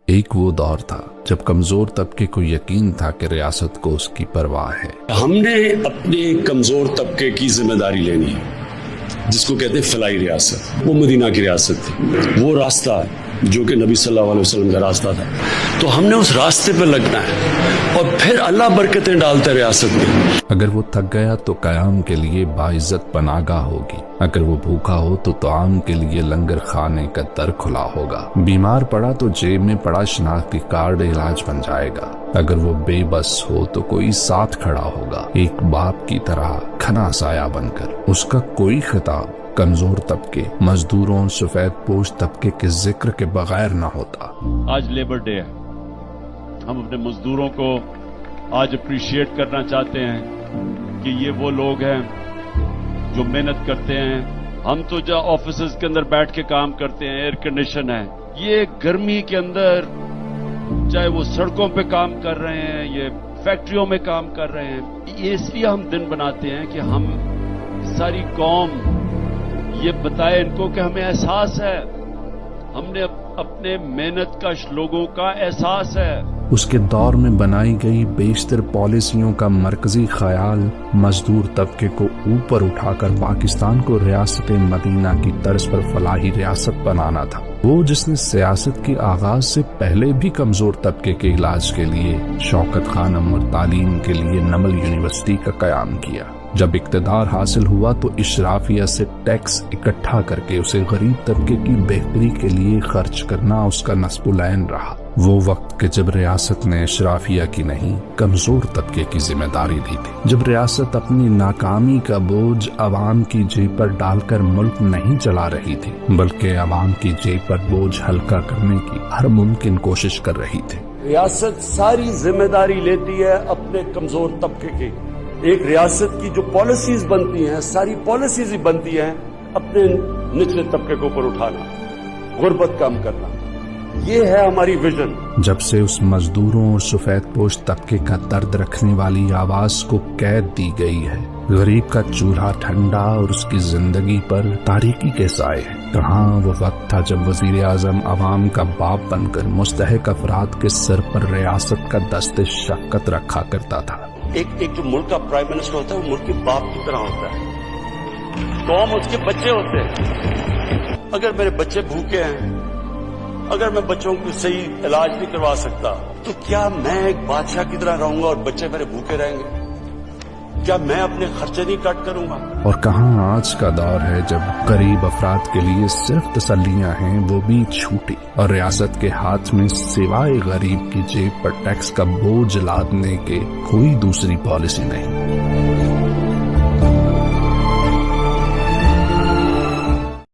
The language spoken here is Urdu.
ایک وہ دور تھا جب کمزور طبقے کو یقین تھا کہ ریاست کو اس کی پرواہ ہے۔ ہم نے اپنے کمزور طبقے کی ذمہ داری لینی ہے، جس کو کہتے ہیں فلاحی ریاست۔ وہ مدینہ کی ریاست تھی، وہ راستہ جو کہ نبی صلی اللہ علیہ وسلم کا راستہ تھا، تو ہم نے اس راستے پہ لگنا ہے اور پھر اللہ برکتیں ڈالتا ہے ریاست میں۔ اگر وہ تھک گیا تو قیام کے لیے باعزت پناہگاہ ہوگی، اگر وہ بھوکا ہو تو طعام کے لیے لنگر خانے کا در کھلا ہوگا، بیمار پڑا تو جیب میں پڑا شناختی کارڈ علاج بن جائے گا، اگر وہ بے بس ہو تو کوئی ساتھ کھڑا ہوگا، ایک باپ کی طرح کھنا سایہ بن کر۔ اس کا کوئی خطاب کمزور طبقے، مزدوروں، سفید پوش طبقے کے ذکر کے بغیر نہ ہوتا۔ آج لیبر ڈے ہے، ہم اپنے مزدوروں کو آج اپریشیٹ کرنا چاہتے ہیں کہ یہ وہ لوگ ہیں جو محنت کرتے ہیں۔ ہم تو جو آفیسز کے اندر بیٹھ کے کام کرتے ہیں، ایئر کنڈیشن ہے، یہ گرمی کے اندر چاہے وہ سڑکوں پہ کام کر رہے ہیں، یہ فیکٹریوں میں کام کر رہے ہیں، یہ اس لیے ہم دن بناتے ہیں کہ ہم ساری قوم یہ بتائے ان کو کہ ہمیں احساس ہے، ہم نے اپنے محنت کش لوگوں کا احساس ہے۔ اس کے دور میں بنائی گئی بیشتر پالیسیوں کا مرکزی خیال مزدور طبقے کو اوپر اٹھا کر پاکستان کو ریاست مدینہ کی طرز پر فلاحی ریاست بنانا تھا۔ وہ جس نے سیاست کے آغاز سے پہلے بھی کمزور طبقے کے علاج کے لیے شوکت خانم اور تعلیم کے لیے نمل یونیورسٹی کا قیام کیا۔ جب اقتدار حاصل ہوا تو اشرافیہ سے ٹیکس اکٹھا کر کے اسے غریب طبقے کی بہتری کے لیے خرچ کرنا اس کا نصب العین رہا۔ وہ وقت کہ جب ریاست نے اشرافیہ کی نہیں، کمزور طبقے کی ذمہ داری لی تھی، جب ریاست اپنی ناکامی کا بوجھ عوام کی جیب پر ڈال کر ملک نہیں چلا رہی تھی، بلکہ عوام کی جیب پر بوجھ ہلکا کرنے کی ہر ممکن کوشش کر رہی تھی۔ ریاست ساری ذمہ داری لیتی ہے اپنے کمزور طبقے کی۔ ایک ریاست کی جو پالیسیز بنتی ہیں، ساری پالیسیز ہی بنتی ہیں اپنے نچلے طبقے کو اوپر اٹھانا، غربت کم کرنا، یہ ہے ہماری ویژن۔ جب سے اس مزدوروں اور سفید پوش طبقے کا درد رکھنے والی آواز کو قید دی گئی ہے، غریب کا چولہا ٹھنڈا اور اس کی زندگی پر تاریکی کے سائے ہیں۔ کہاں وہ وقت تھا جب وزیر اعظم عوام کا باپ بن کر مستحق افراد کے سر پر ریاست کا دست شفقت رکھا کرتا تھا۔ ایک جو ملک کا پرائم منسٹر ہوتا ہے وہ ملک کے باپ کی طرح ہوتا ہے، قوم اس کے بچے ہوتے ہیں۔ اگر میرے بچے بھوکے ہیں، اگر میں بچوں کو صحیح علاج نہیں کروا سکتا تو کیا میں ایک بادشاہ کی طرح رہوں گا اور بچے میرے بھوکے رہیں گے؟ کیا میں اپنے خرچے نہیں کٹ کروں گا؟ اور کہاں آج کا دور ہے جب غریب افراد کے لیے صرف تسلیاں ہیں، وہ بھی چھوٹی، اور ریاست کے ہاتھ میں سوائے غریب کی جیب پر ٹیکس کا بوجھ لادنے کے کوئی دوسری پالیسی نہیں۔